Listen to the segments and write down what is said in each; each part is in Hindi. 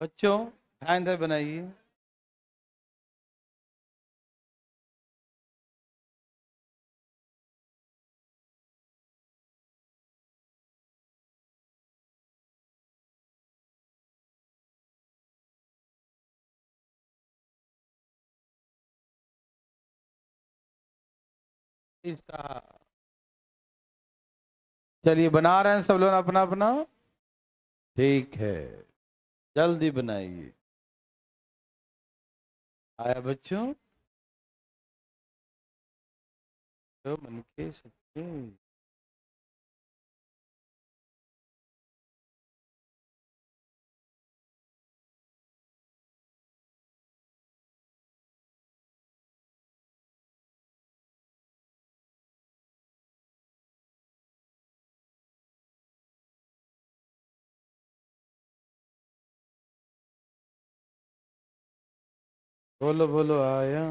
बच्चों ध्यान इधर बनाइए। इसका चलिए बना रहे हैं सब लोग अपना अपना। ठीक है, जल्दी बनाइए। आया बच्चों? तो मन के सच्चे। बोलो बोलो आया।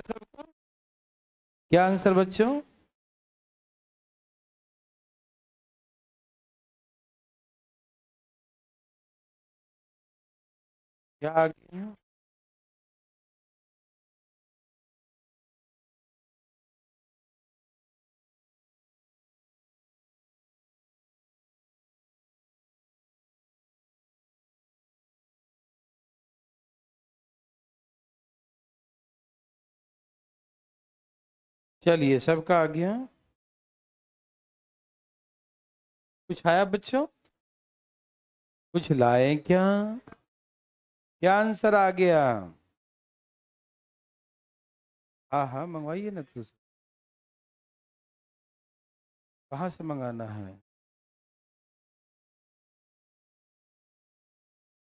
सबको क्या आंसर बच्चों? क्या आ गया? चलिए सबका आ गया। कुछ आया बच्चों? कुछ लाए क्या? क्या आंसर आ गया? हाँ हाँ मंगवाइए ना तो। कहाँ से मंगाना है?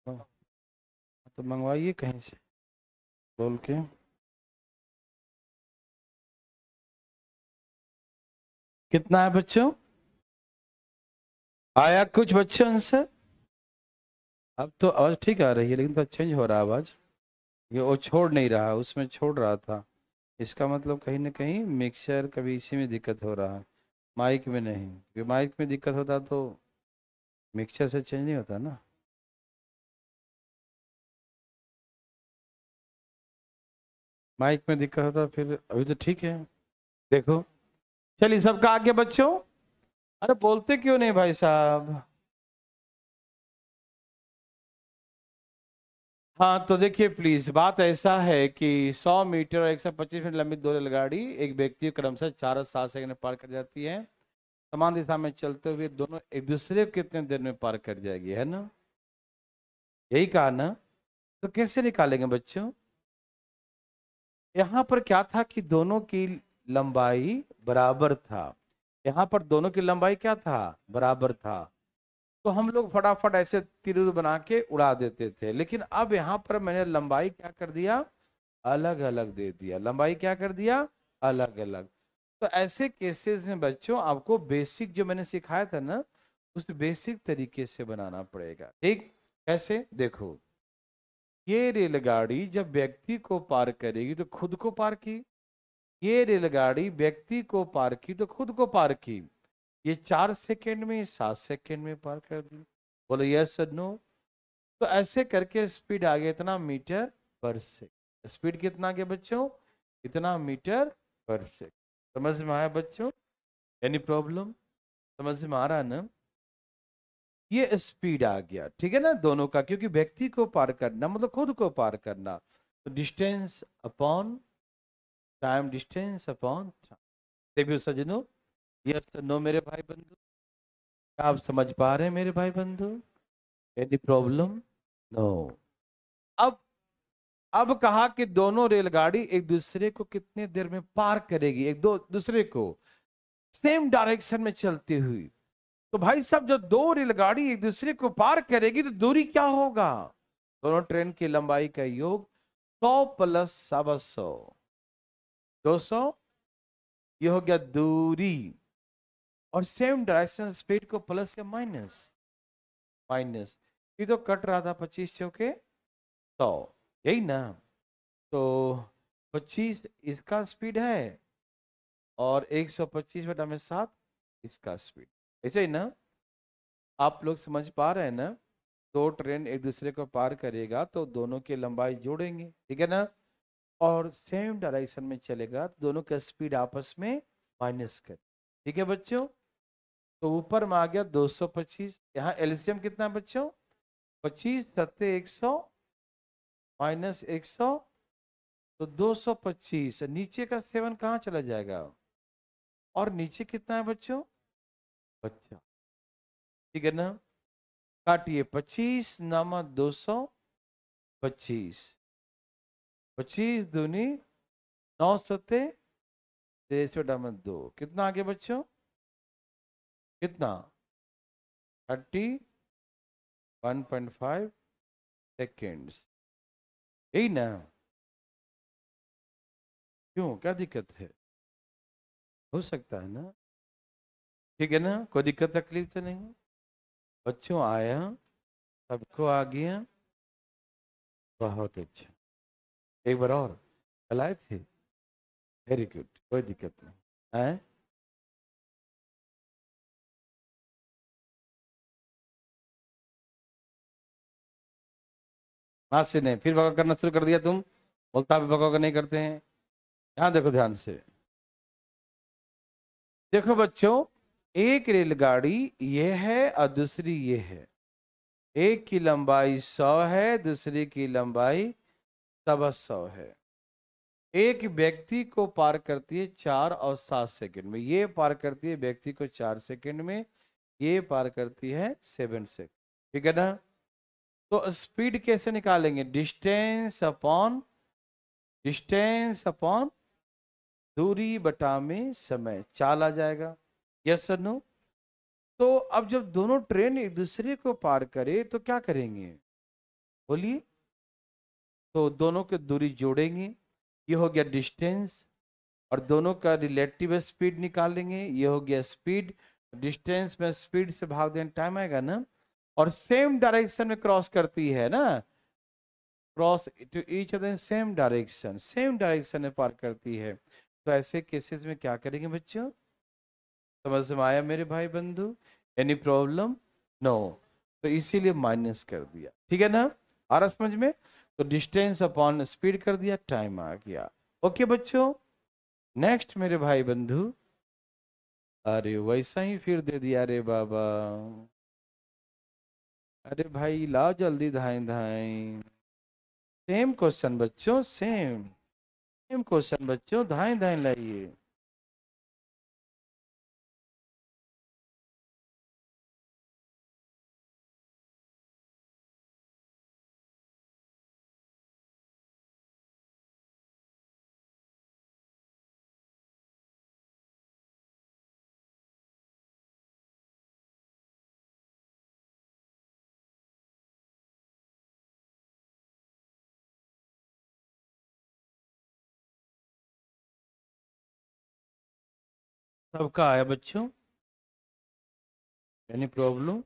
हाँ, तो मंगवाइए कहीं से बोल के। कितना है बच्चों? आया कुछ बच्चों आंसर? अब तो आवाज ठीक आ रही है लेकिन तो चेंज हो रहा है आवाज। ये वो छोड़ नहीं रहा, उसमें छोड़ रहा था। इसका मतलब कहीं ना कहीं मिक्सर कभी इसी में दिक्कत हो रहा है, माइक में नहीं। क्योंकि माइक में दिक्कत होता तो मिक्सर से चेंज नहीं होता ना। माइक में दिक्कत होता फिर अभी तो ठीक है। देखो, चलिए सबका आगे बच्चों। अरे बोलते क्यों नहीं भाई साहब? हाँ तो देखिए प्लीज, बात ऐसा है कि 100 मीटर और 125 मिनट लंबी दो रेलगाड़ी एक व्यक्ति को क्रमशः 4 और 7 सेकंड में पार कर जाती है। समान दिशा में चलते हुए दोनों एक दूसरे को कितने देर में पार कर जाएगी, है ना? यही कहा ना? तो कैसे निकालेंगे बच्चों? यहाँ पर क्या था कि दोनों की लंबाई बराबर था। यहाँ पर दोनों की लंबाई क्या था? बराबर था। तो हम लोग फटाफट ऐसे तीर बना के उड़ा देते थे, लेकिन अब यहाँ पर मैंने लंबाई क्या कर दिया? अलग अलग दे दिया। लंबाई क्या कर दिया? अलग अलग। तो ऐसे केसेस में बच्चों आपको बेसिक जो मैंने सिखाया था ना, उस बेसिक तरीके से बनाना पड़ेगा। ठीक? कैसे देखो, ये रेलगाड़ी जब व्यक्ति को पार करेगी तो खुद को पार की। ये रेलगाड़ी व्यक्ति को पार की तो खुद को पार की। ये 4 सेकेंड में 7 सेकेंड में पार कर दी। बोलो यस और नो। तो ऐसे करके स्पीड आ गया इतना मीटर पर सेकंड। स्पीड कितना आ गया बच्चों? इतना मीटर पर सेकंड। समझ में आया बच्चों? Any problem? समझ में आ रहा है ना? ये स्पीड आ गया, ठीक है ना, दोनों का, क्योंकि व्यक्ति को पार करना मतलब खुद को पार करना। तो distance upon time, distance upon time. देखिए सज्जनों, यस नो मेरे भाई बंधु, क्या आप समझ पा रहे हैं मेरे भाई बंधु? Any problem? नो। अब अब कहा कि दोनों रेलगाड़ी एक दूसरे को कितने देर में पार करेगी, एक दो दूसरे को सेम डायरेक्शन में चलती हुई। तो भाई साहब, जब दो रेलगाड़ी एक दूसरे को पार करेगी तो दूरी क्या होगा? दोनों ट्रेन की लंबाई का योग 100 प्लस 125, 200, ये हो गया दूरी। और सेम डायरेक्शन स्पीड को प्लस या माइनस, माइनस, ये तो कट रहा था 25 चौके 100, यही ना? तो 25 इसका स्पीड है और 125/7 इसका स्पीड, ऐसे ही ना? आप लोग समझ पा रहे हैं ना? दो ट्रेन एक दूसरे को पार करेगा तो दोनों की लंबाई जोड़ेंगे, ठीक है ना? और सेम डायरेक्शन में चलेगा तो दोनों का स्पीड आपस में माइनस कर, ठीक है बच्चों? तो ऊपर में आ गया 225, यहाँ एलसीएम कितना है बच्चों? 25 सत्ते 100 माइनस 100, तो 225। नीचे का 7 कहाँ चला जाएगा? और नीचे कितना है बच्चों? बच्चा, ठीक है ना? काटिए, 25 नामा 225, 25 दूनी 9 सत्ते 23/2, कितना आगे बच्चों? कितना? 31.5 सेकेंड्स, यही ना? क्यों, क्या दिक्कत है? हो सकता है ना? ठीक है ना, कोई दिक्कत तकलीफ तो नहीं? बच्चों आया, सबको आ गया, बहुत अच्छा। एक बार और, कल आए थे, वेरी गुड, कोई दिक्कत नहीं है। आज से नहीं, फिर भगा करना शुरू कर दिया तुम, बोलता भी भगा नहीं करते हैं। यहाँ देखो ध्यान से, देखो बच्चों, एक रेलगाड़ी ये है और दूसरी ये है। एक की लंबाई 100 है, दूसरी की लंबाई 125 है। एक व्यक्ति को पार करती है 4 और 7 सेकंड में, ये पार करती है व्यक्ति को 4 सेकंड में, ये पार करती है 7 सेकंड, ठीक है ना? तो स्पीड कैसे निकालेंगे? डिस्टेंस अपॉन दूरी बटा में समय, चाल आ जाएगा। Yes sir no? तो अब जब दोनों ट्रेन एक दूसरे को पार करे तो क्या करेंगे, बोलिए? तो दोनों की दूरी जोड़ेंगे, ये हो गया डिस्टेंस, और दोनों का रिलेटिव स्पीड निकालेंगे, ये हो गया स्पीड। डिस्टेंस में स्पीड से भाग देने टाइम आएगा ना? और सेम डायरेक्शन में क्रॉस करती है ना, cross to each other same direction, same direction में पार करती है। तो ऐसे केसेस में क्या करेंगे बच्चों? समझ में आया मेरे भाई बंधु? Any problem? नो। तो इसीलिए माइनस कर दिया, ठीक है ना? आ रहा समझ में? तो डिस्टेंस अपॉन स्पीड कर दिया, टाइम आ गया। ओके बच्चों, नेक्स्ट मेरे भाई बंधु, अरे वैसा ही फिर दे दिया रे बाबा। अरे भाई लाओ जल्दी, धाएं धाएं। सेम क्वेश्चन बच्चों, सेम सेम क्वेश्चन बच्चों, धाएं धाएं लाइए। सबका आया बच्चों? Any problem?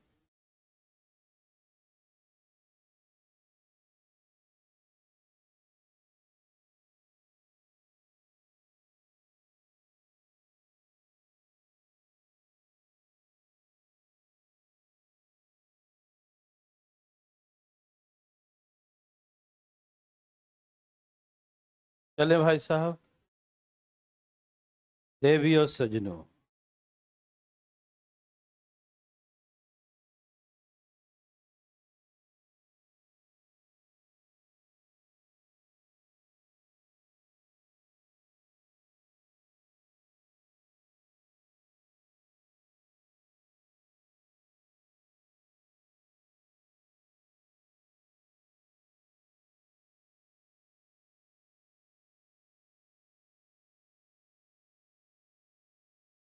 चले भाई साहब, देवियों सजनों,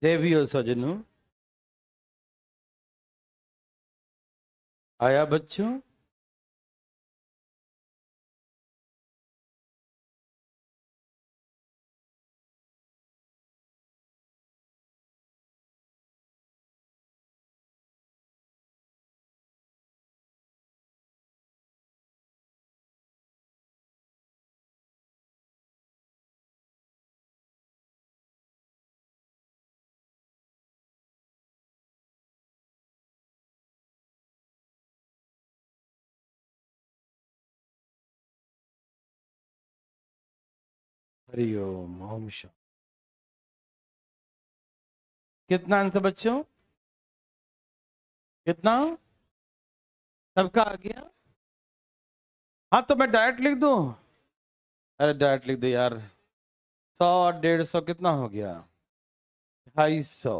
देवियों सजनों, आया बच्चों? हरिओम ओम शांति। कितना आंसर बच्चों? कितना? सबका आ गया? हाँ तो मैं डायरेक्ट लिख दूं? अरे डायरेक्ट लिख दे यार। 100 और 150 कितना हो गया? 250।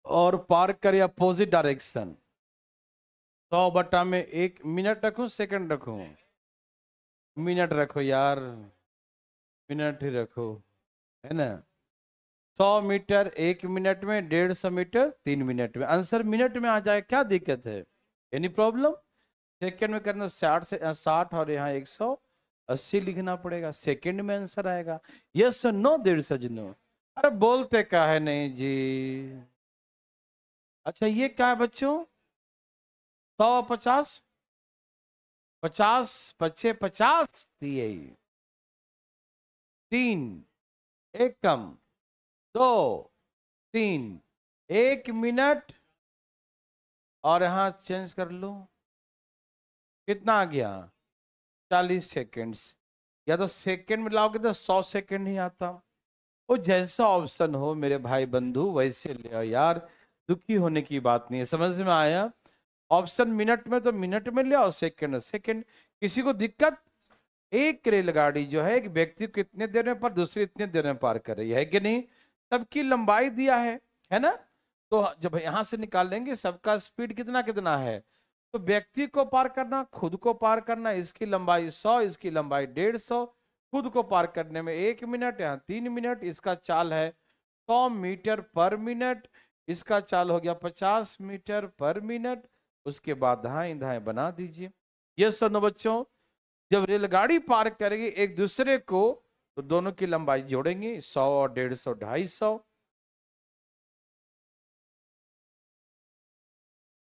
और पार करे अपोजिट डायरेक्शन। 100 बटा में 1 मिनट रखूं सेकंड रखूं? मिनट रखो यार, मिनट ही रखो, है ना। 100 मीटर 1 मिनट में, 150 मीटर 3 मिनट में। आंसर मिनट में आ जाए, क्या दिक्कत है? Any problem? सेकंड में करना 60 और यहाँ 180 लिखना पड़ेगा, सेकंड में आंसर आएगा। यस नो देर सजनो? अरे बोलते का है नहीं जी। अच्छा ये क्या है बच्चों? 150, 50 पचे 50 दिए। 3, 1 कम, 2, 3, 1 मिनट और यहाँ चेंज कर लो, कितना आ गया? 40 सेकेंड्स। या तो सेकंड में लाओगे तो 100 सेकंड ही आता। वो जैसा ऑप्शन हो मेरे भाई बंधु वैसे ले आओ यार, दुखी होने की बात नहीं है। समझ में आया? ऑप्शन मिनट में तो मिनट में ले आओ, सेकंड सेकंड। किसी को दिक्कत? एक रेलगाड़ी जो है एक व्यक्ति को कितने देर में पर दूसरी इतने देर में पार कर रही है कि नहीं? सबकी लंबाई दिया है ना। तो जब यहां से निकाल लेंगे सबका स्पीड कितना कितना है, तो व्यक्ति को पार करना, खुद को पार करना, इसकी लंबाई 100, इसकी लंबाई 150, खुद को पार करने में 1 मिनट, यहाँ 3 मिनट। इसका चाल है 100 मीटर पर मिनट, इसका चाल हो गया 50 मीटर पर मिनट। उसके बाद दाएं दाएं बना दीजिए। ये सुनो बच्चों, जब रेलगाड़ी पार करेगी एक दूसरे को तो दोनों की लंबाई जोड़ेंगे, 100 और 150 250।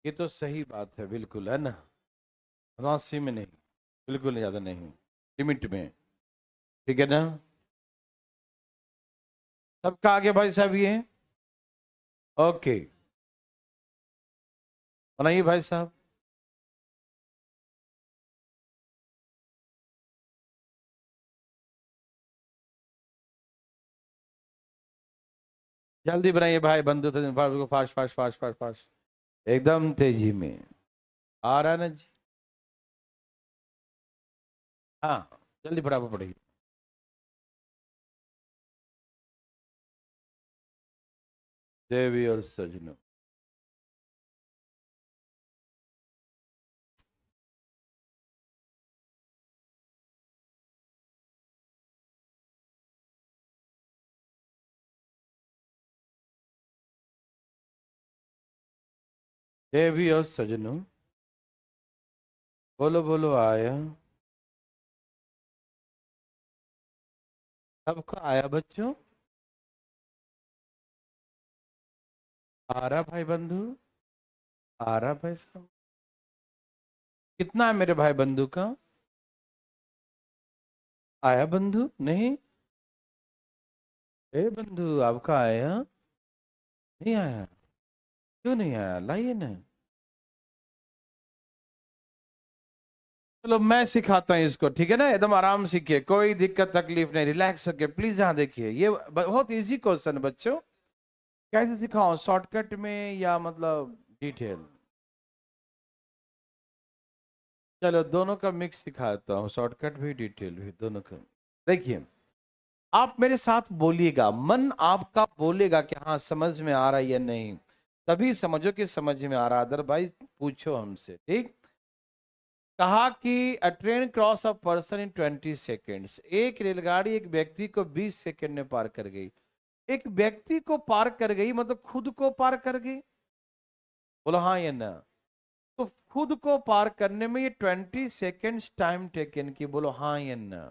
ये तो सही बात है बिल्कुल, है ना। 80 में नहीं, बिल्कुल ज्यादा नहीं, लिमिट में। ठीक है ना। सबका आगे भाई साहब ये? ओके, बनाइए भाई साहब। जल्दी बनाइए भाई बंधु, fast fast fast fast fast, एकदम तेजी में। आ रहा है ना जी? हाँ जल्दी फटाफट पड़ेगी। देवी और सजनों, देवी और सजनों, बोलो बोलो आया। सबका आया बच्चों? आ रहा भाई बंधु? आ रहा भाई साहब? कितना है मेरे भाई बंधु का? आया बंधु? नहीं? ए बंधु आपका आया? नहीं आया? क्यों नहीं आया? लाइए ना। चलो मैं सिखाता हूँ इसको, ठीक है ना। एकदम आराम सीखिए, कोई दिक्कत तकलीफ नहीं, रिलैक्स होके प्लीज। यहाँ देखिए, ये बहुत इजी क्वेश्चन है बच्चों। कैसे सिखाऊं, शॉर्टकट में या मतलब डिटेल? चलो दोनों का मिक्स सिखाता हूँ, शॉर्टकट भी डिटेल भी दोनों का। देखिए, आप मेरे साथ बोलिएगा, मन आपका बोलेगा कि हाँ समझ में आ रहा है या नहीं, तभी समझो कि समझ में आ रहा, अदरवाइज पूछो हमसे, ठीक। कहा कि अ train cross a person in 20 seconds, एक रेलगाड़ी एक व्यक्ति को 20 सेकेंड में पार कर गई। एक व्यक्ति को पार कर गई मतलब खुद को पार कर गई, बोलो हाँ या ना। तो खुद को पार करने में ये 20 सेकेंड्स टाइम टेकन की, बोलो हाँ या ना।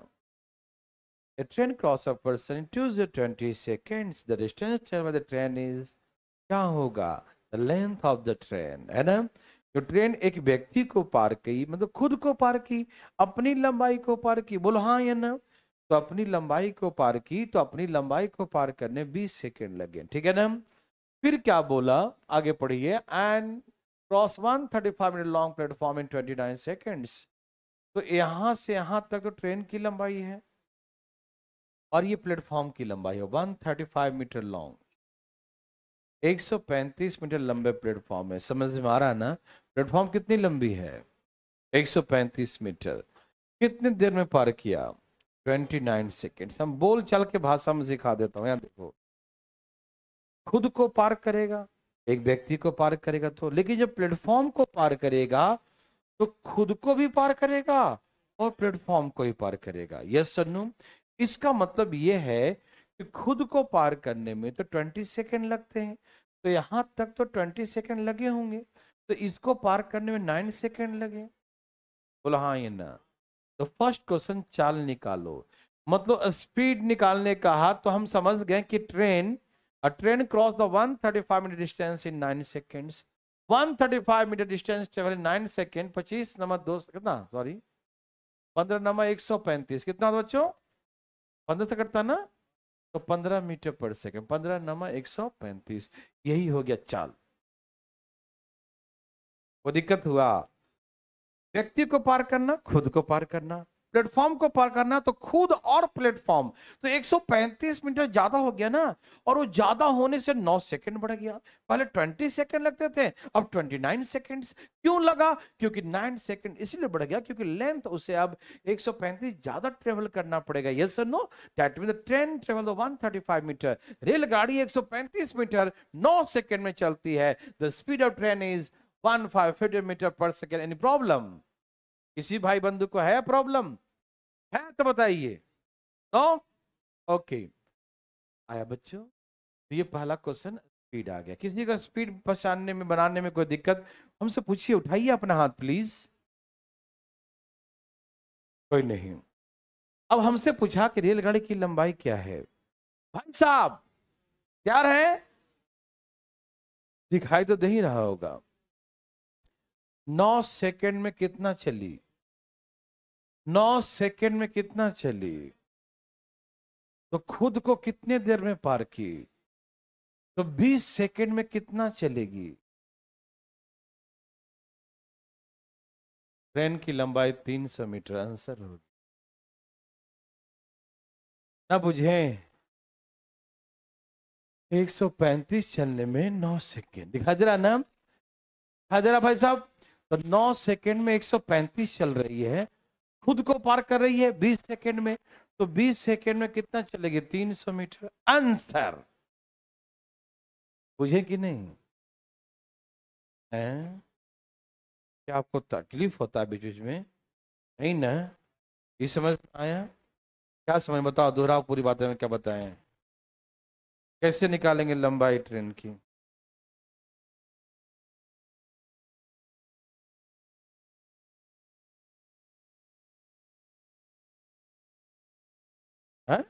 A train cross a person in 20 seconds. The distance traveled by the train is, क्या होगा, the length of the train, है ना। जो ट्रेन एक व्यक्ति को पार की मतलब खुद को पार की, अपनी लंबाई को पार की, बोलो हाँ या ना। तो अपनी लंबाई को पार की, तो अपनी लंबाई को पार करने 20 सेकेंड लगे, ठीक है ना। फिर क्या बोला, आगे पढ़िए, and cross 135 metre long platform in 29 seconds. तो यहां से यहां तक तो ट्रेन की लंबाई है और ये प्लेटफॉर्म की लंबाई है 135 मीटर लॉन्ग, 135 मीटर लंबे प्लेटफॉर्म है। समझ में आ रहा है ना, प्लेटफॉर्म कितनी लंबी है, 135 मीटर। कितने देर में पार किया, 29 सेकेंड्स। हम बोल चाल के भाषा में सिखा देता हूँ, यहाँ देखो, खुद को पार करेगा, एक व्यक्ति को पार करेगा तो, लेकिन जब प्लेटफॉर्म को पार करेगा तो खुद को भी पार करेगा और प्लेटफॉर्म को ही पार करेगा। यस सन्नू, इसका मतलब यह है कि खुद को पार करने में तो 20 सेकेंड लगते हैं, तो यहां तक तो 20 सेकेंड लगे होंगे, तो इसको पार करने में 9 सेकेंड लगे, बोला हाँ ये ना। तो फर्स्ट क्वेश्चन चाल निकालो, मतलब स्पीड निकालने कहा तो हम समझ गए कि a train crossed the 135 metre distance in 9 seconds. 135 metre distance travel in 9 second, 25 number 2 कितना, सॉरी 15 नंबर 135, कितना बच्चों, 15 से कटता ना, तो 15 मीटर पर सेकेंड, 15 नंबर 135, यही हो गया चाल। वो दिक्कत हुआ, व्यक्ति को पार करना, खुद को पार करना, प्लेटफॉर्म को पार करना, तो खुद और प्लेटफॉर्म, तो 135 मीटर ज्यादा हो गया ना, और वो ज्यादा होने से 9 सेकंड बढ़ गया। पहले 20 सेकंड लगते थे, अब 29 सेकंड्स। क्यों लगा, क्योंकि 9 सेकंड इसलिए बढ़ गया क्योंकि लेंथ उसे अब 135 ज्यादा ट्रेवल करना पड़ेगा। यस और no, that mean the train travel the 135 metre, रेलगाड़ी 135 मीटर 9 सेकंड में चलती है। The speed of train is 150 metre per second. Any problem, किसी भाई बंधु को है प्रॉब्लम, है तो बताइए। नो, ओके, आया बच्चों। तो ये पहला क्वेश्चन स्पीड आ गया। किसी का स्पीड पहचानने में बनाने में कोई दिक्कत, हमसे पूछिए, उठाइए अपना हाथ प्लीज। कोई नहीं। अब हमसे पूछा कि रेलगाड़ी की लंबाई क्या है, भाई साहब क्या है, दिखाई तो दे ही रहा होगा। 9 सेकंड में कितना चली, 9 सेकंड में कितना चली, तो खुद को कितने देर में पार की, तो 20 सेकंड में कितना चलेगी। ट्रेन की लंबाई 300 मीटर, आंसर होगी। ना बुझे, 135 चलने में 9 सेकंड, दिखा जरा ना, दिखा जरा भाई साहब। तो 9 सेकंड में 135 चल रही है, खुद को पार कर रही है 20 सेकंड में, तो 20 सेकंड में कितना चलेगी, 300 मीटर। आंसर बुझे कि नहीं है, क्या आपको तकलीफ होता है बीच बीच में, नहीं ना, ये समझ में आया, क्या समझ, बताओ, दोहराओ पूरी बातें में, क्या बताएं, कैसे निकालेंगे लंबाई ट्रेन की। है?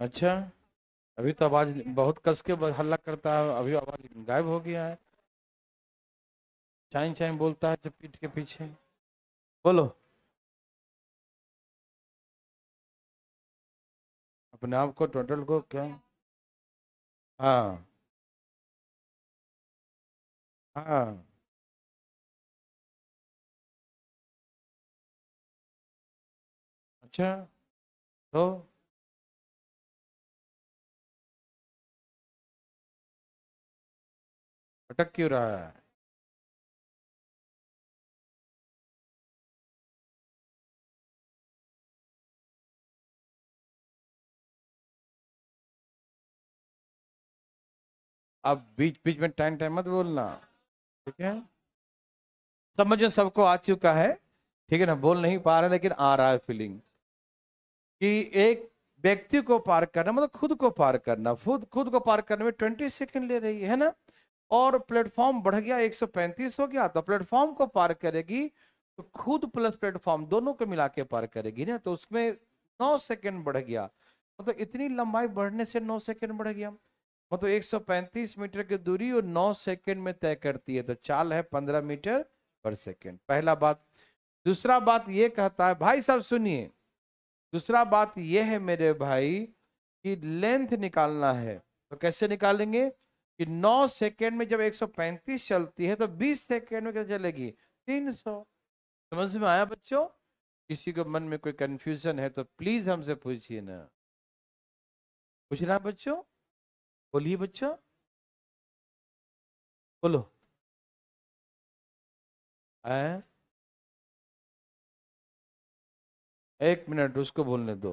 अच्छा, अभी तो आवाज बहुत कस के हल्ला करता है, अभी आवाज गायब हो गया है, चाइन चाइन बोलता है जब पीठ के पीछे, बोलो अपने आप को, टोटल को क्या। हाँ हाँ, अच्छा, तो अटक क्यों रहा है, अब बीच बीच में टाइम टाइम मत बोलना, ठीक है। समझ में सबको आ चुका है, ठीक है ना, बोल नहीं पा रहे लेकिन आ रहा है फीलिंग, कि एक व्यक्ति को पार करना मतलब खुद को पार करना, खुद को पार करने में 20 सेकंड ले रही है ना। और प्लेटफॉर्म बढ़ गया 135 हो गया, तो प्लेटफॉर्म को पार करेगी तो खुद प्लस प्लेटफॉर्म दोनों को मिला के पार करेगी ना, तो उसमें 9 सेकंड बढ़ गया। मतलब इतनी लंबाई बढ़ने से 9 सेकंड बढ़ गया। मतलब 135 मीटर की दूरी और 9 सेकंड में तय करती है, तो चाल है 15 मीटर पर सेकंड। पहला बात। दूसरा बात ये कहता है, भाई साहब सुनिए, दूसरा बात ये है मेरे भाई कि लेंथ निकालना है, तो कैसे निकालेंगे कि 9 सेकंड में जब 135 चलती है तो 20 सेकंड में क्या चलेगी 300। समझ में आया बच्चों? किसी को मन में कोई कंफ्यूजन है तो प्लीज हमसे पूछिए ना। पूछना बच्चों, बोलिए बच्चों, बोलो। है 1 मिनट उसको बोलने दो।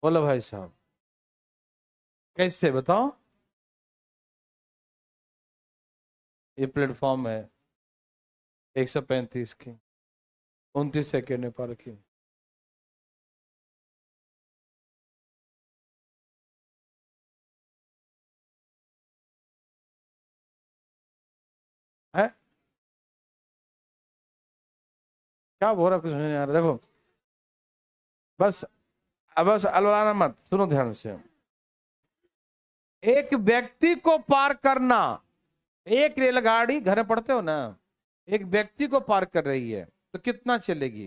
बोलो भाई साहब, कैसे बताओ? ये प्लेटफॉर्म है 135 की, 29 सेकेंड में पार की। है क्या बोल रहा, कुछ नहीं आ रहा। देखो बस, अब बस अलवाना मत, सुनो ध्यान से। एक व्यक्ति को पार करना, एक रेलगाड़ी, घर में पढ़ते हो ना, एक व्यक्ति को पार कर रही है तो कितना चलेगी?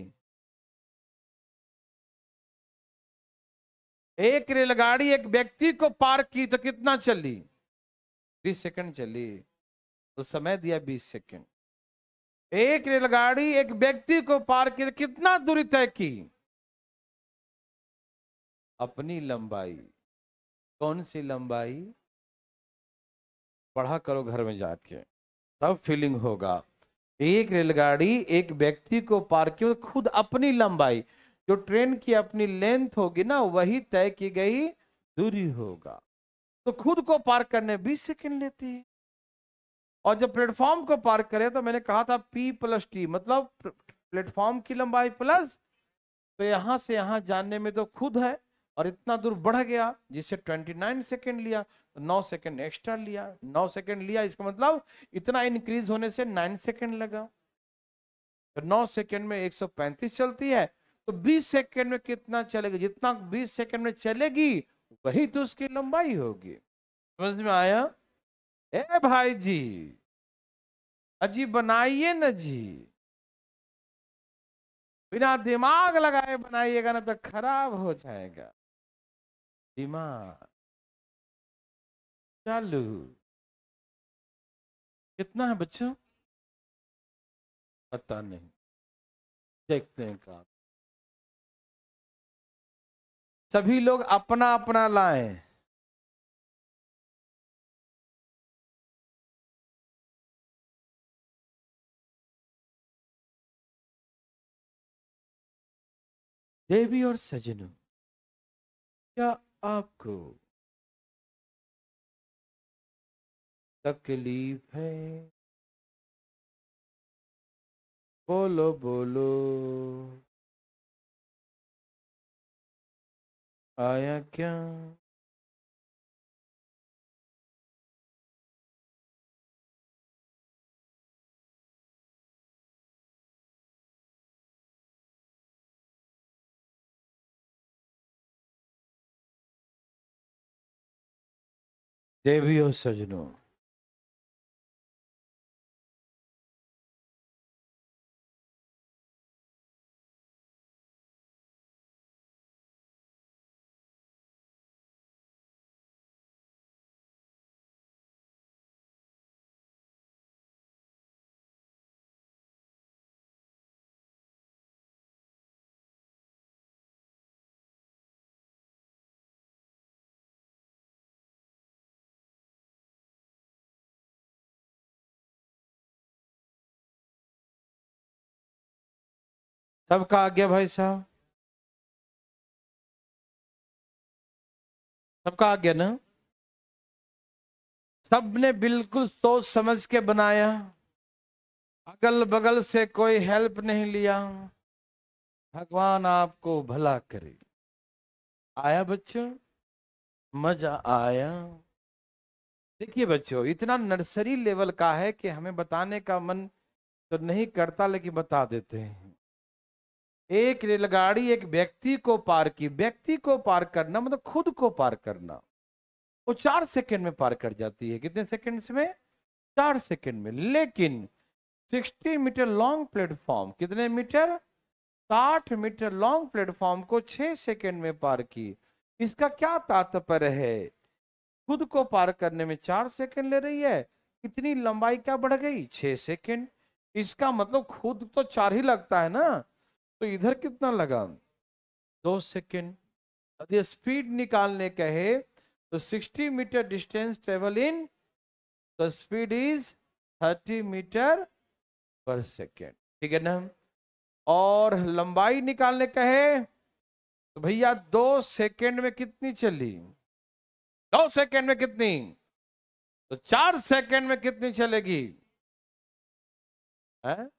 एक रेलगाड़ी एक व्यक्ति को पार की तो कितना चली? 20 सेकंड चली, तो समय दिया 20 सेकंड। एक रेलगाड़ी एक व्यक्ति को पार की तो कितना दूरी तय की? अपनी लंबाई। कौन सी लंबाई? पढ़ा करो घर में जाके, तब फीलिंग होगा। एक रेलगाड़ी एक व्यक्ति को पार की, खुद अपनी लंबाई, जो ट्रेन की अपनी लेंथ होगी ना वही तय की गई दूरी होगा। तो खुद को पार करने 20 सेकंड लेती है। और जब प्लेटफॉर्म को पार करे तो मैंने कहा था P + T, मतलब प्लेटफॉर्म की लंबाई प्लस, तो यहां से यहां जाने में तो खुद है और इतना दूर बढ़ गया जिससे 29 सेकंड लिया, तो 9 सेकंड एक्स्ट्रा लिया। 9 सेकंड लिया, इसका मतलब इतना इंक्रीज होने से 9 सेकंड लगा। तो 9 सेकंड में 135 चलती है, तो 20 सेकंड में कितना चलेगी? जितना 20 सेकंड में चलेगी वही तो उसकी लंबाई होगी। समझ में आया? ए भाई जी, अजी बनाइए ना जी, बिना दिमाग लगाए बनाइएगा ना तो खराब हो जाएगा दिमाग। चालू। कितना है बच्चों? पता नहीं, देखते हैं कहा। सभी लोग अपना अपना लाएं। देवी और सजनों, क्या आपको तकलीफ है? बोलो बोलो, आया क्या? देवी और सजनों, सबका आ गया भाई साहब? सबका आ गया ना? सबने बिल्कुल सोच समझ के बनाया, अगल बगल से कोई हेल्प नहीं लिया। भगवान आपको भला करे। आया बच्चों, मजा आया। देखिए बच्चों, इतना नर्सरी लेवल का है कि हमें बताने का मन तो नहीं करता, लेकिन बता देते हैं। एक रेलगाड़ी एक व्यक्ति को पार की, व्यक्ति को पार करना मतलब खुद को पार करना, वो 4 सेकंड में पार कर जाती है। कितने सेकंड्स में? 4 सेकंड में। लेकिन 60 मीटर लॉन्ग प्लेटफॉर्म, कितने मीटर? 60 मीटर लॉन्ग प्लेटफॉर्म को 6 सेकंड में पार की। इसका क्या तात्पर्य है? खुद को पार करने में 4 सेकंड ले रही है, इतनी लंबाई क्या बढ़ गई? 6 सेकंड। इसका मतलब खुद तो 4 ही लगता है ना, तो इधर कितना लगा? 2 सेकंड। यदि स्पीड निकालने कहे तो 60 मीटर डिस्टेंस ट्रेवल इन, तो speed is 30 metre per second. ठीक है ना? और लंबाई निकालने कहे तो भैया 2 सेकंड में कितनी चली? 2 सेकंड में कितनी? तो 4 सेकंड में कितनी चलेगी? है?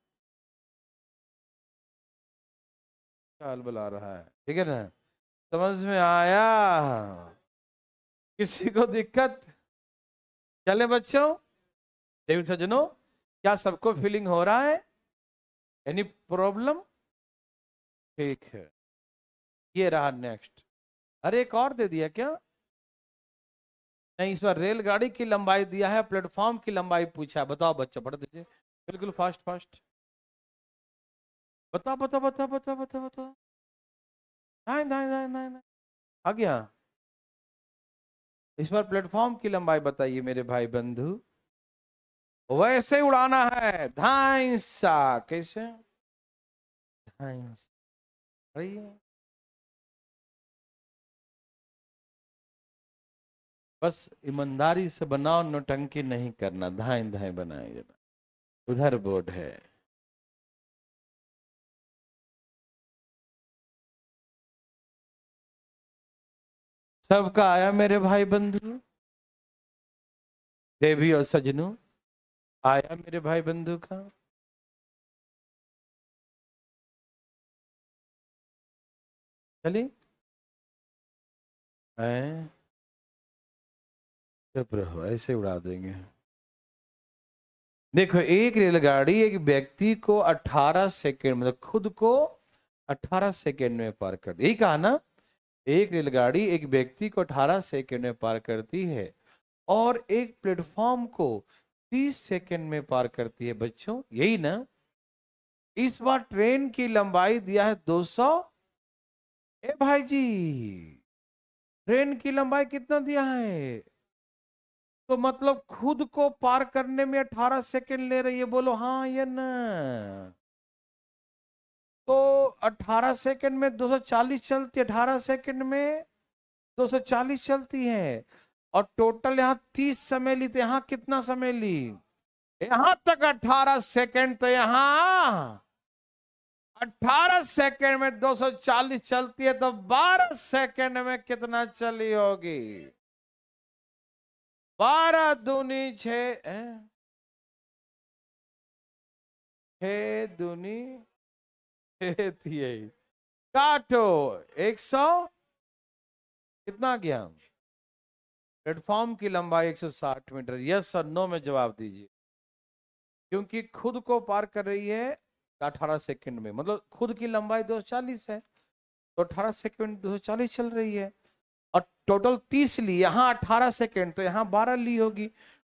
चाल बुला रहा है। ठीक है ना? समझ में आया? किसी को दिक्कत? चले बच्चों, देवी सज्जनों, क्या सबको फीलिंग हो रहा है? Any problem? ठीक है, ये रहा नेक्स्ट। अरे एक और दे दिया क्या? नहीं, इस बार रेलगाड़ी की लंबाई दिया है, प्लेटफॉर्म की लंबाई पूछा है। बताओ बच्चा, पढ़ दीजिए बिल्कुल फास्ट फास्ट। बताओ बताओ बताओ बताओ बताओ बताओ। नहीं नहीं नहीं नहीं नहीं। आ गया। इस बार प्लेटफॉर्म की लंबाई बताइए मेरे भाई बंधु। वैसे उड़ाना है, धाइसा। कैसे? धाइस। अरे, बस ईमानदारी से बनाओ, नौटंकी नहीं करना। धाए धाए बनाए जरा। उधर बोर्ड है। सबका आया मेरे भाई बंधु? देवी और सजनों, आया मेरे भाई बंधु का? चलिए। हैं? चुप रहो, ऐसे उड़ा देंगे। देखो, एक रेलगाड़ी एक व्यक्ति को 18 सेकंड, मतलब खुद को 18 सेकंड में पार कर, यही कहा ना? एक रेलगाड़ी एक व्यक्ति को 18 सेकंड में पार करती है, और एक प्लेटफॉर्म को 30 सेकंड में पार करती है। बच्चों यही ना? इस बार ट्रेन की लंबाई दिया है 200। ए भाई जी, ट्रेन की लंबाई कितना दिया है? तो मतलब खुद को पार करने में 18 सेकंड ले रही है। बोलो हाँ या ना? तो 18 सेकंड में 240 चलती है, 18 सेकंड में 240 चलती है। और टोटल यहाँ 30 समय ली, तो यहाँ कितना समय ली? यहां तक 18 सेकंड, तो यहाँ 18 सेकंड में 240 चलती है, तो 12 सेकंड में कितना चली होगी? 12 दूनी 6, 6 दूनी 6 काटो। 100 कितना गया? प्लेटफॉर्म की लंबाई 160 मीटर। यस और नो में जवाब दीजिए। क्योंकि खुद को पार कर रही है 18 सेकंड में, मतलब खुद की लंबाई 240 है, तो 18 सेकंड 240 चल रही है। और टोटल 30 ली, यहाँ 18 सेकंड, तो यहाँ 12 ली होगी।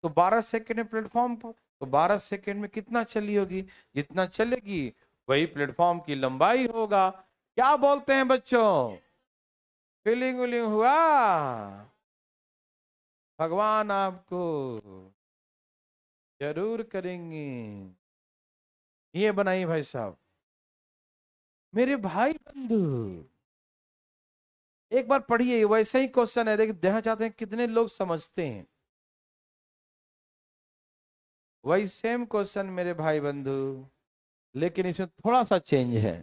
तो 12 सेकंड में प्लेटफॉर्म पर, तो 12 सेकंड में कितना चली होगी? जितना चलेगी वही प्लेटफॉर्म की लंबाई होगा। क्या बोलते हैं बच्चों? फीलिंग विलिंग हुआ? भगवान आपको जरूर करेंगे। ये बनाइए भाई साहब। मेरे भाई बंधु, एक बार पढ़िए, वैसे ही क्वेश्चन है, देखिए देखना चाहते हैं कितने लोग समझते हैं। वही सेम क्वेश्चन मेरे भाई बंधु, लेकिन इसमें थोड़ा सा चेंज है।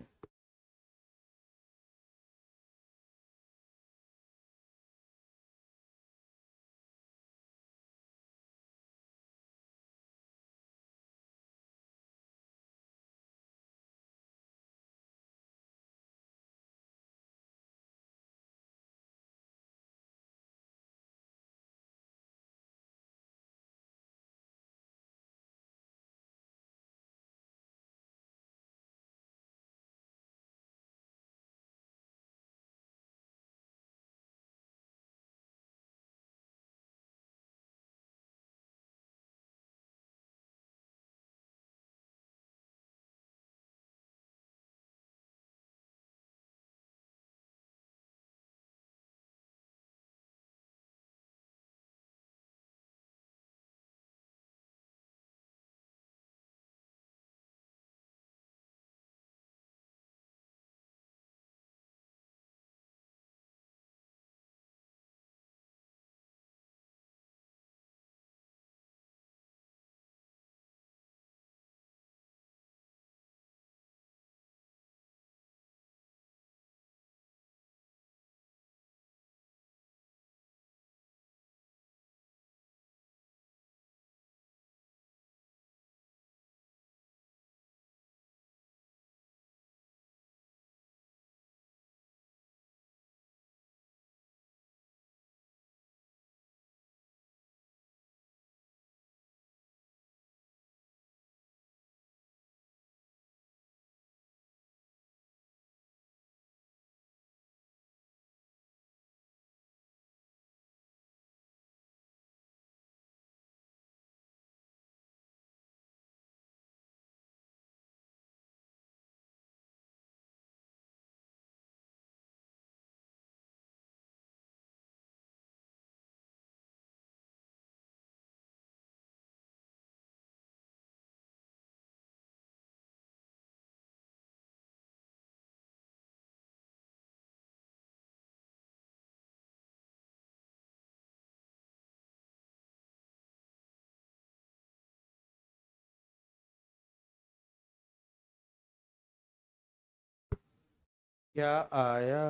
क्या आया?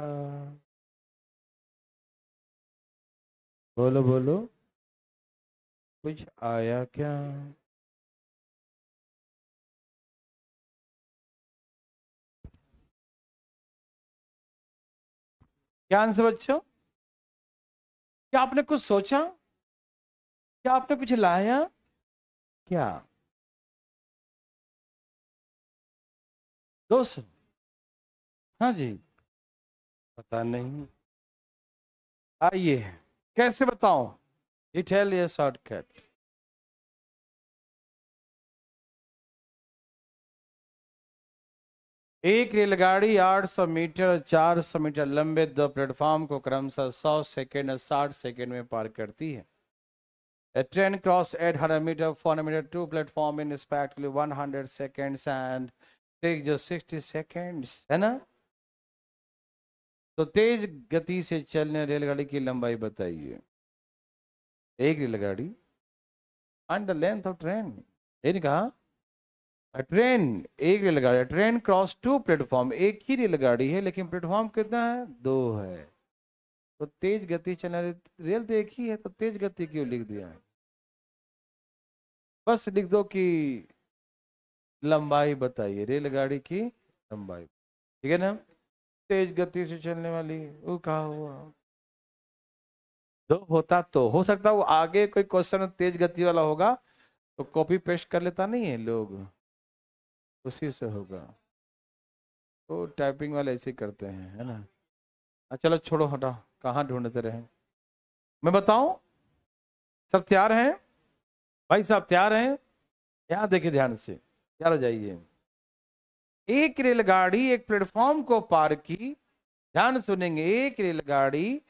बोलो बोलो, कुछ आया क्या? क्या आंसर बच्चों? क्या आपने कुछ सोचा? क्या आपने कुछ लाया? क्या? 200? हाँ जी। पता नहीं। आइए, कैसे बताऊं? Italian shortcut. एक रेलगाड़ी 800 मीटर और 400 मीटर लंबे दो प्लेटफॉर्म को क्रमशः 100 सेकेंड और 60 सेकेंड में पार करती है। A train cross 800 meter, 400 meter, two platform in respectively 100 seconds and take just 60 seconds, है ना? तो तेज गति से चलने रेलगाड़ी की लंबाई बताइए। एक रेलगाड़ी and the length of train। ये नहीं कहा? ट्रेन, एक रेलगाड़ी, ट्रेन क्रॉस टू प्लेटफॉर्म, एक ही रेलगाड़ी है लेकिन प्लेटफॉर्म कितना है? दो है। तो तेज गति चलने रेल तो एक ही है, तो तेज गति क्यों लिख दिया है? बस लिख दो कि लंबाई बताइए, रेलगाड़ी की लंबाई। ठीक है ना? तेज गति से चलने वाली, वो कहा हुआ दो होता तो हो सकता वो आगे कोई क्वेश्चन तेज गति वाला होगा तो कॉपी पेस्ट कर लेता नहीं है लोग, उसी से होगा। तो टाइपिंग वाले ऐसे ही करते हैं, है ना? चलो छोड़ो, हटा, कहाँ ढूंढते रहे। मैं बताऊं? सब तैयार हैं? भाई साहब तैयार हैं? यहाँ देखिए ध्यान से, तैयार हो जाइए। एक रेलगाड़ी एक प्लेटफॉर्म को पार की, ध्यान सुनेंगे, एक रेलगाड़ी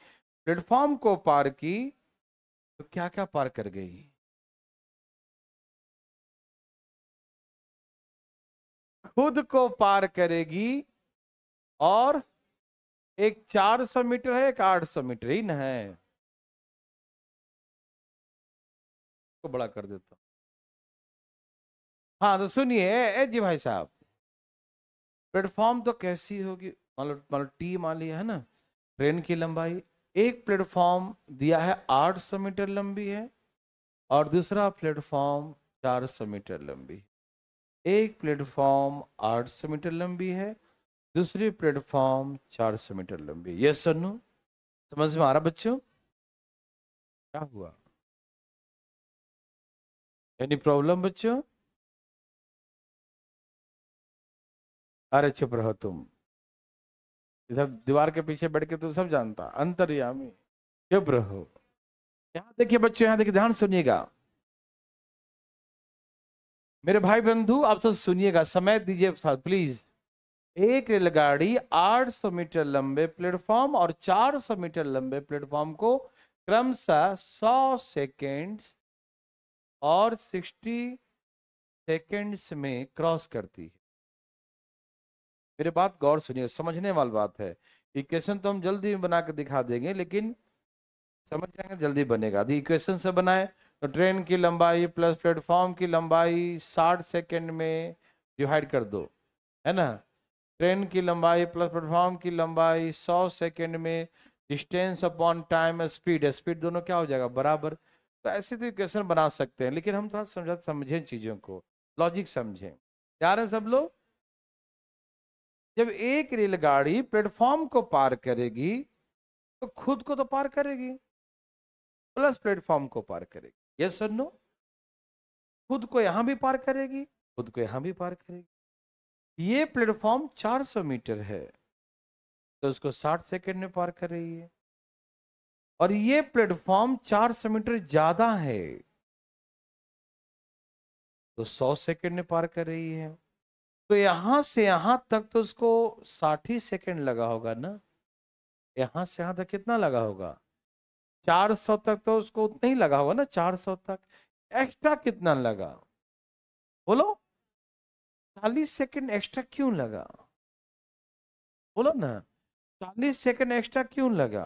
प्लेटफॉर्म को पार की तो क्या क्या पार कर गई? खुद को पार करेगी, और एक 400 मीटर है, एक 800 मीटर ही न है। को बड़ा कर देता हूं। हाँ तो सुनिए, जी भाई साहब, प्लेटफॉर्म तो कैसी होगी? मान लो टी मान लिया है ना, ट्रेन की लंबाई। एक प्लेटफॉर्म दिया है 800 मीटर लंबी है, और दूसरा प्लेटफॉर्म 400 मीटर लंबी है। एक प्लेटफॉर्म 800 मीटर लंबी है, दूसरी प्लेटफॉर्म 400 मीटर लंबी है। Yes sir no? समझ में आ रहा बच्चों? क्या हुआ? एनी प्रॉब्लम बच्चों? अरे चुप रहो तुम, इधर दीवार के पीछे बैठ के तुम सब जानता, अंतर्यामी। चुप रहो। यहाँ देखिए बच्चों, यहाँ देखिए, ध्यान सुनिएगा मेरे भाई बंधु, आप तो सुनिएगा, समय दीजिए प्लीज। एक रेलगाड़ी 800 मीटर लंबे प्लेटफॉर्म और 400 मीटर लंबे प्लेटफॉर्म को क्रमशः 100 सेकेंड्स और 60 सेकेंड्स में क्रॉस करती है। मेरे बात गौर सुनिए, समझने वाली बात है। इक्वेशन तो हम जल्दी बना के दिखा देंगे, लेकिन समझ जाएंगे जल्दी बनेगा। यदि इक्वेशन से बनाए तो ट्रेन की लंबाई प्लस प्लेटफॉर्म की लंबाई 60 सेकेंड में डिवाइड कर दो, है ना? ट्रेन की लंबाई प्लस प्लेटफॉर्म की लंबाई 100 सेकेंड में, distance upon time speed, speed दोनों क्या हो जाएगा? बराबर। तो ऐसे तो इक्वेशन बना सकते हैं, लेकिन हम थोड़ा समझें चीजों को, लॉजिक समझें। तैयार हैं सब लोग? जब एक रेलगाड़ी प्लेटफॉर्म को पार करेगी तो खुद को तो पार करेगी, प्लस प्लेटफॉर्म को पार करेगी। यस और नो? खुद को यहां भी पार करेगी, खुद को यहां भी पार करेगी। ये प्लेटफॉर्म 400 मीटर है तो उसको 60 सेकेंड में पार कर रही है, और ये प्लेटफॉर्म 400 मीटर ज्यादा है तो 100 सेकेंड में पार कर रही है। तो यहां से यहां तक तो उसको 60 ही सेकेंड लगा होगा ना? यहां से यहां तक कितना लगा होगा? 400 तक तो उसको उतना ही लगा होगा ना, 400 तक। एक्स्ट्रा कितना लगा? बोलो, 40 सेकेंड एक्स्ट्रा क्यों लगा? बोलो ना, 40 सेकेंड एक्स्ट्रा क्यों लगा?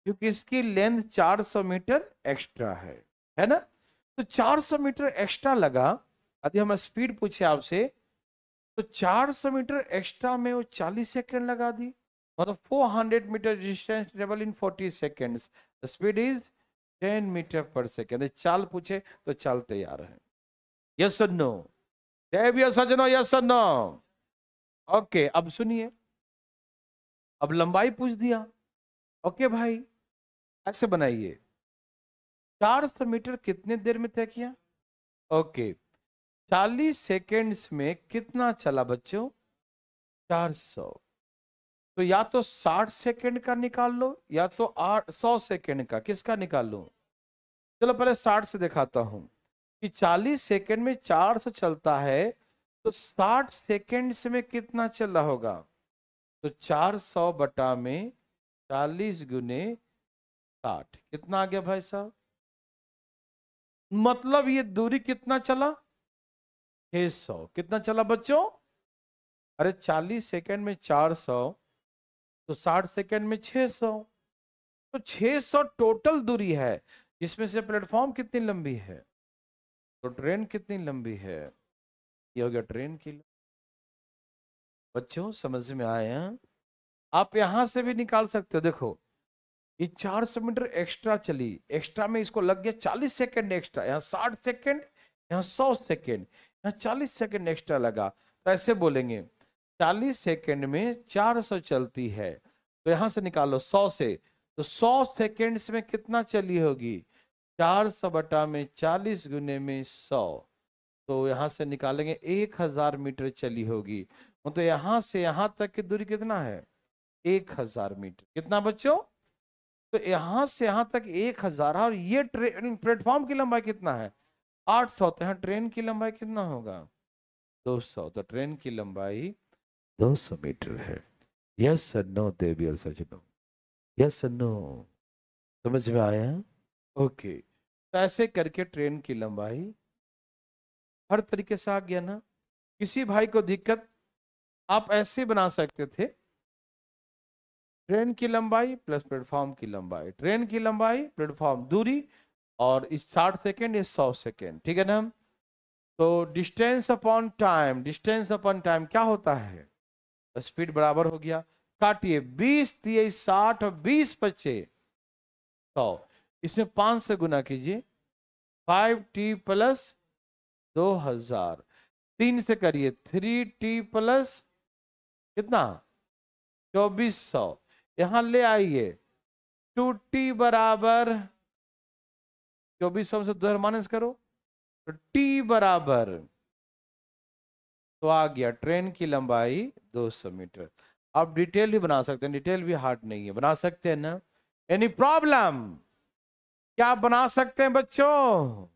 क्योंकि इसकी लेंथ 400 मीटर एक्स्ट्रा है ना? तो 400 मीटर एक्स्ट्रा लगा। यदि हम स्पीड पूछे आपसे तो 400 मीटर एक्स्ट्रा में वो 40 सेकेंड लगा दी, मतलब 400 metre distance travel in 40 seconds, the speed is 10 metre per second. चाल पूछे तो चाल तैयार है। यस और नो? देवियो सजनो, यस और नो? ओके, अब सुनिए, अब लंबाई पूछ दिया। ओके भाई, ऐसे बनाइए, 400 मीटर कितने देर में तय किया? ओके, 40 सेकेंड्स में कितना चला बच्चों? 400। तो या तो 60 सेकेंड का निकाल लो या तो 100 सेकेंड का, किसका निकाल लो? चलो पहले 60 से दिखाता हूं कि 40 सेकेंड में 400 चलता है, तो 60 सेकेंड में कितना चल रहा होगा? तो 400 बटा में 40 गुने 60, कितना आ गया भाई साहब? मतलब ये दूरी कितना चला? 600। कितना चला बच्चों? अरे 40 सेकेंड में 400, तो 60 सेकेंड में 600, तो 600 टोटल दूरी है, जिसमें से प्लेटफॉर्म कितनी लंबी है, तो ट्रेन कितनी लंबी है? ये हो गया ट्रेन की। बच्चों समझ में आया? आप यहां से भी निकाल सकते हो। देखो, ये 400 मीटर एक्स्ट्रा चली, एक्स्ट्रा में इसको लग गया 40 सेकेंड एक्स्ट्रा, यहाँ 60 सेकेंड, यहाँ 100 सेकेंड, यहाँ 40 सेकेंड एक्स्ट्रा लगा। तो ऐसे बोलेंगे 40 सेकेंड में 400 चलती है, तो यहां से निकालो 100 से, तो 100 सेकेंड्स में कितना चली होगी? 400 बटा में 40 गुने में 100, तो यहां से निकालेंगे 1000 मीटर चली होगी। तो यहां से यहां तक की दूरी कितना है? 1000 मीटर। कितना बच्चों? तो यहां से यहां तक 1000, और ये ट्रेन प्लेटफॉर्म की लंबाई कितना है? 800। तो यहाँ ट्रेन की लंबाई कितना होगा? 200। तो ट्रेन की लंबाई 200 मीटर है। यस सर, नो देवी और सजनो? Yes sir, no? समझ में आया? ओके, तो ऐसे करके ट्रेन की लंबाई हर तरीके से आ गया ना? किसी भाई को दिक्कत? आप ऐसे बना सकते थे, ट्रेन की लंबाई प्लस प्लेटफॉर्म की लंबाई, ट्रेन की लंबाई प्लेटफॉर्म दूरी, और इस 60 सेकेंड, ये 100 सेकेंड, ठीक है ना? तो distance upon time, distance upon time क्या होता है? स्पीड बराबर हो गया, काटिए, 20 दिए 60 और 20 बचे 100, इसमें 5 से गुना कीजिए, 5t प्लस 2000, 3 से करिए, 3t प्लस कितना? 2400। यहां ले आइए, 2t बराबर 2400 से 2000 माइनस करो, तो t बराबर, तो आ गया ट्रेन की लंबाई 200 मीटर। आप डिटेल भी बना सकते हैं, डिटेल भी हार्ड नहीं है, बना सकते हैं ना? Any problem? क्या आप बना सकते हैं बच्चों?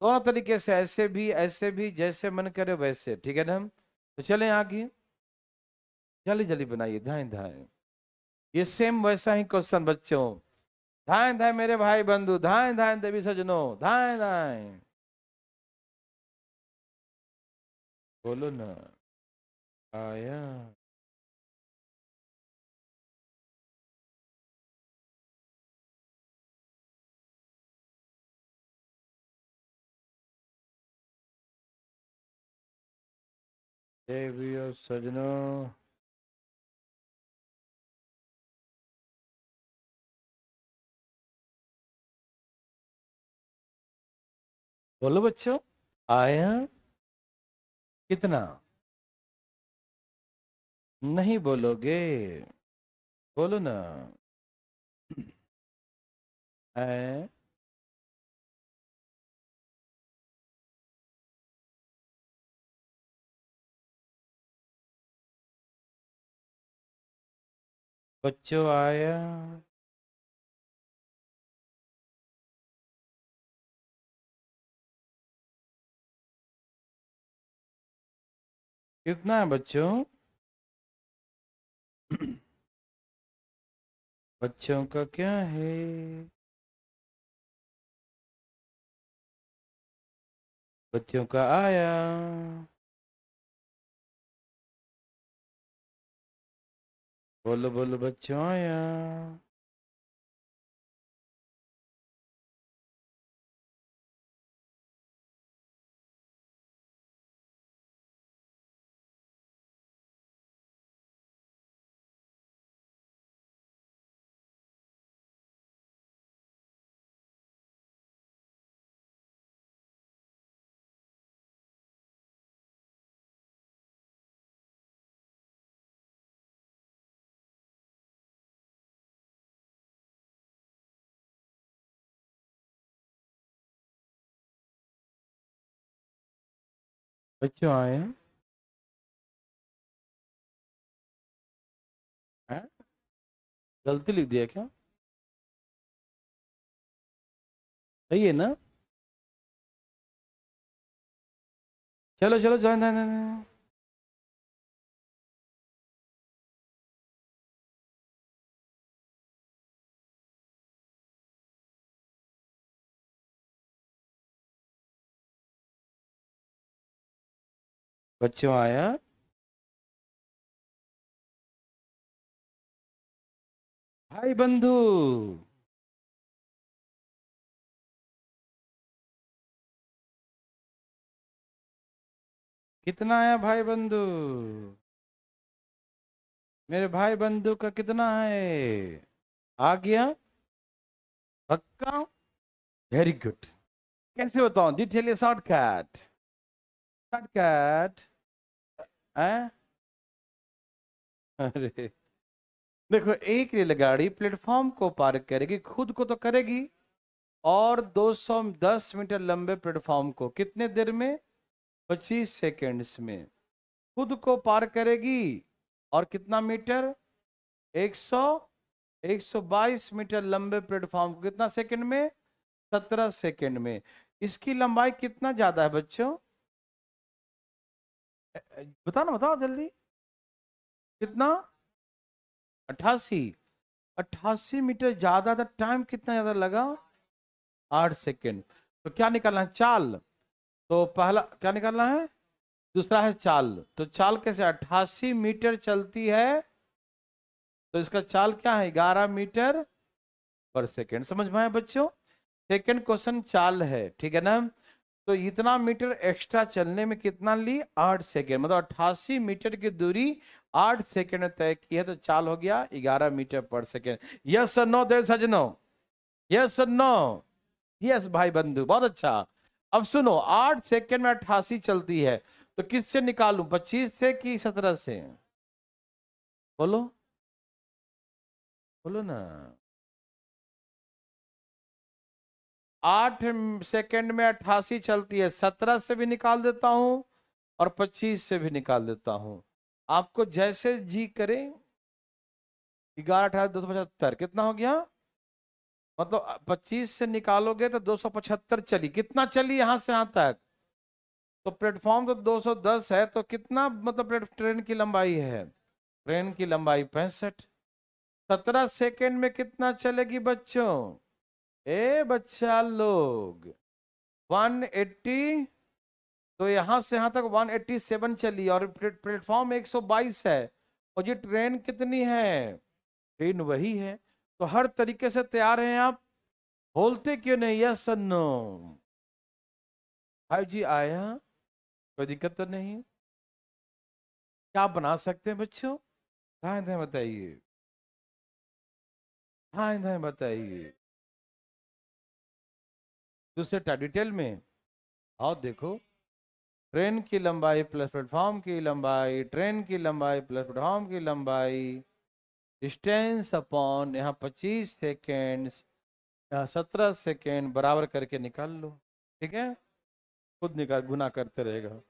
दोनों तरीके से, ऐसे भी, जैसे मन करे वैसे, ठीक है ना? तो चलें आगे, जल्दी जल्दी बनाइए, धाएं धाएं। ये सेम वैसा ही क्वेश्चन बच्चों, धाएं धाएं मेरे भाई बंधु, धाएं धाएं देवी सजनों, धाएं धाएं, बोलो ना। आया? देवी और सजनों, बोलो बच्चों, आया? कितना? नहीं बोलोगे? बोलो ना। है? बच्चों आया? कितना है बच्चों? बच्चों का क्या है? बच्चों का आया? बोलो बोलो बच्चों, आया? बच्चों आए हैं? गलती लिख दिया क्या? सही है ना? चलो चलो ज्वाइन। बच्चों आया? भाई बंधु, कितना आया भाई बंधु? मेरे भाई बंधु का कितना है? आ गया? पक्का? Very good. कैसे बताऊं? डिटेल या शॉर्टकट? शॉर्टकट है। अरे देखो, एक रेलगाड़ी प्लेटफॉर्म को पार करेगी, खुद को तो करेगी, और 210 मीटर लंबे प्लेटफॉर्म को कितने देर में? 25 सेकेंड्स में खुद को पार करेगी। और कितना मीटर? 100 122 मीटर लंबे प्लेटफॉर्म को कितना सेकंड में? 17 सेकंड में। इसकी लंबाई कितना ज्यादा है बच्चों? बताओ ना, बताओ जल्दी। कितना? 88। 88 मीटर ज्यादा था, टाइम कितना ज्यादा लगा? 8 सेकंड। तो क्या निकालना है? चाल। तो पहला क्या निकालना है? दूसरा है चाल। तो चाल कैसे? 88 मीटर चलती है, तो इसका चाल क्या है? 11 मीटर पर सेकंड। समझ में आया बच्चों? सेकंड क्वेश्चन चाल है, ठीक है ना? तो इतना मीटर एक्स्ट्रा चलने में कितना ली? 8 सेकेंड। मतलब 88 मीटर की दूरी 8 सेकेंड में तय की है, तो चाल हो गया 11 मीटर पर सेकेंड। यस और नो देर सजनो? यस और नो? यस भाई बंधु, बहुत अच्छा। अब सुनो, 8 सेकेंड में 88 चलती है, तो किससे निकालूं? 25 से कि 17 से? बोलो, बोलो ना। 8 सेकेंड में 88 चलती है, 17 से भी निकाल देता हूं और 25 से भी निकाल देता हूं। आपको जैसे जी करे। 11 18 275 कितना हो गया? मतलब 25 से निकालोगे तो 275 चली। कितना चली यहां से यहां तक? तो प्लेटफॉर्म तो 210 है, तो कितना मतलब ट्रेन की लंबाई है? ट्रेन की लंबाई 65। 17 सेकेंड में कितना चलेगी बच्चों? ए बच्चा लोग, 180। तो यहां से यहां तक 187 चली, और प्लेटफॉर्म 122 है। और ये ट्रेन कितनी है? ट्रेन वही है। तो हर तरीके से तैयार हैं आप? बोलते क्यों नहीं? यस और नो? 5G आया? कोई दिक्कत तो नहीं? क्या आप बना सकते हैं बच्चों? हाँ हाँ बताइए। हाँ हाँ बताइए। दूसरे डिटेल में आओ, देखो। ट्रेन की लंबाई प्लस प्लेटफॉर्म की लंबाई, ट्रेन की लंबाई प्लस प्लेटफॉर्म की लंबाई, डिस्टेंस अपॉन यहाँ 25 सेकेंड, यहाँ 17 सेकेंड, बराबर करके निकाल लो। ठीक है? खुद निकाल, गुना करते रहेगा।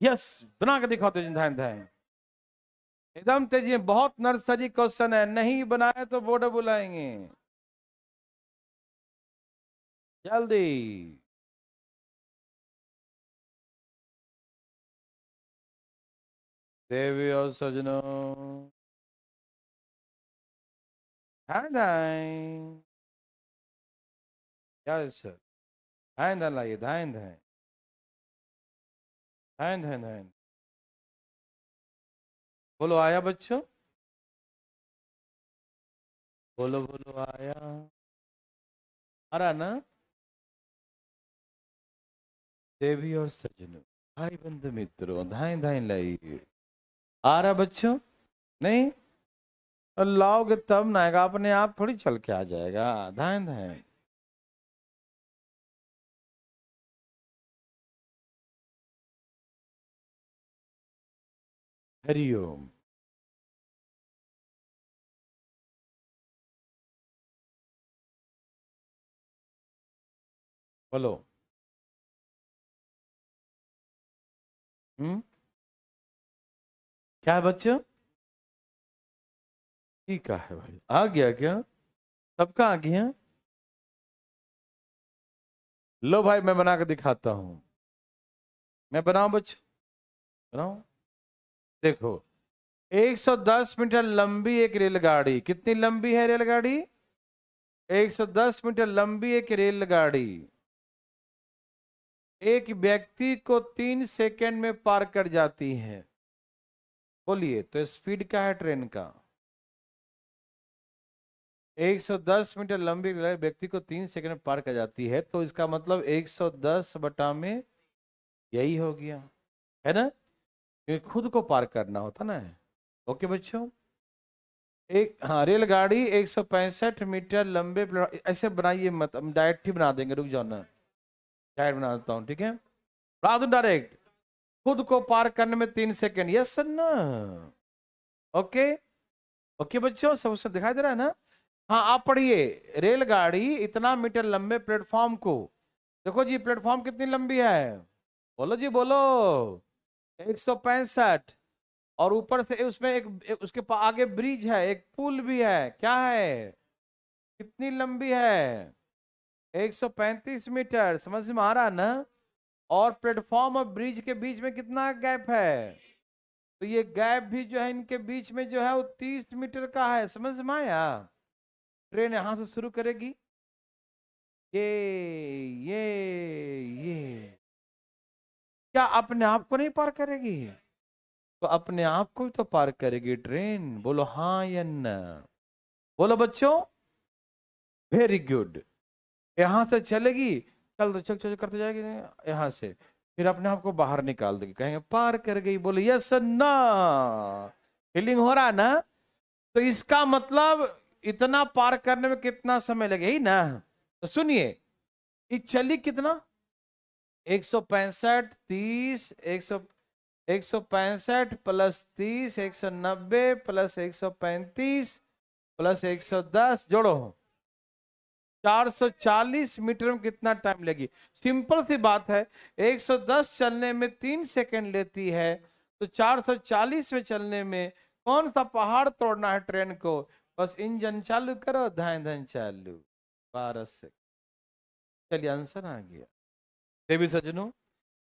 यस, बना के दिखाओ तेजी धान धान। एकदम तेजी, बहुत नर्सरी क्वेश्चन है, नहीं बनाए तो बोर्ड बुलाएंगे। जल्दी। देवी और सजनों, धान धान। Yes sir. धान धान लाइए, धान धान। धान धान धान। बोलो आया बच्चों? बोलो बोलो आया? आ रहा ना? देवी और सजनों, भाई बंधु मित्रों, धान धान लाइए। आ रहा बच्चों? नहीं? और लाओगे तब ना आएगा, अपने आप थोड़ी चल के आ जाएगा। धान धान। हरिओम। बोलो। क्या है बच्चों? ठीक है भाई, आ गया क्या? सबका आ गया? लो भाई, मैं बना के दिखाता हूं। मैं बनाऊं बच्चों? बनाऊं? देखो, 110 मीटर लंबी एक रेलगाड़ी, कितनी लंबी है रेलगाड़ी? 110 मीटर लंबी एक रेलगाड़ी एक व्यक्ति को 3 सेकंड में पार कर जाती है। बोलिए, तो स्पीड क्या है ट्रेन का? 110 मीटर लंबी रेलगाड़ी व्यक्ति को 3 सेकंड में पार कर जाती है, तो इसका मतलब 110 बटा में यही हो गया, है ना? क्योंकि खुद को पार करना होता ना। ओके बच्चों। एक, हाँ, रेलगाड़ी 165 मीटर लंबे ऐसे बनाइए मत, हम डायरेक्ट ही बना देंगे, रुक जाओ ना, डायरेक्ट बना देता हूँ, ठीक है? बना दूं डायरेक्ट। खुद को पार करने में 3 सेकंड, यस सर ना? ओके। ओके बच्चों, सब दिखाई दे रहा है ना? हाँ, आप पढ़िए। रेलगाड़ी इतना मीटर लंबे प्लेटफॉर्म को, देखो जी प्लेटफॉर्म कितनी लंबी है, बोलो जी बोलो। 165, और ऊपर से उसमें उसके आगे ब्रिज है, एक पुल भी है, क्या है, कितनी लंबी है? 135 मीटर, समझ में आ रहा ना? और प्लेटफॉर्म और ब्रिज के बीच में कितना गैप है? तो ये गैप भी जो है इनके बीच में जो है वो 30 मीटर का है, समझ में आया? ट्रेन यहां से शुरू करेगी, ये ये क्या अपने आप को नहीं पार करेगी? तो अपने आप को ही तो पार करेगी ट्रेन, बोलो हाँ या ना? बोलो बच्चों। Very good. यहां से चलेगी, चल चल चल करते जाएगी यहां से, फिर अपने आप को बाहर निकाल देगी, कहेंगे पार कर गई, बोले यस ना? फीलिंग हो रहा है ना? तो इसका मतलब इतना पार करने में कितना समय लगे ही ना? तो सुनिए, ये चली कितना, 165 30 165 प्लस 30 190 प्लस 135 प्लस 110 जोड़ो, 440 मीटर में कितना टाइम लेगी? सिंपल सी बात है, 110 चलने में 3 सेकंड लेती है, तो 440 में चलने में कौन सा पहाड़ तोड़ना है ट्रेन को? बस इंजन चालू करो, धान धान चालू, 12 से। चलिए, आंसर आ गया। देवी सज्जनों,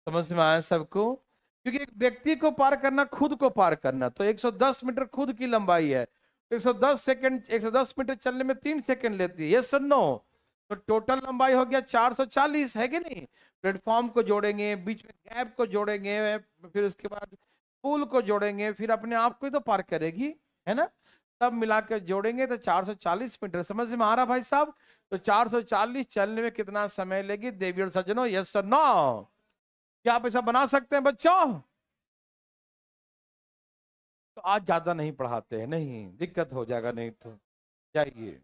समझ में आया सबको? क्योंकि एक व्यक्ति को पार करना, खुद को पार करना, तो 110 मीटर खुद की लंबाई है, 110 सेकंड, 110 मीटर चलने में 3 सेकंड लेती है, ये सुनो। तो टोटल लंबाई हो गया 440, है कि नहीं? प्लेटफॉर्म को जोड़ेंगे, बीच में गैप को जोड़ेंगे, फिर उसके बाद पुल को जोड़ेंगे, फिर अपने आप को ही तो पार करेगी, है ना? सब मिलाकर जोड़ेंगे तो 440 मीटर, समझ में आ रहा भाई साहब? तो 440 चलने में कितना समय लेगी देवी और सज्जनों, यस सर नो? क्या आप ऐसा बना सकते हैं बच्चों? तो आज ज्यादा नहीं पढ़ाते हैं, नहीं दिक्कत हो जाएगा, नहीं तो जाइए।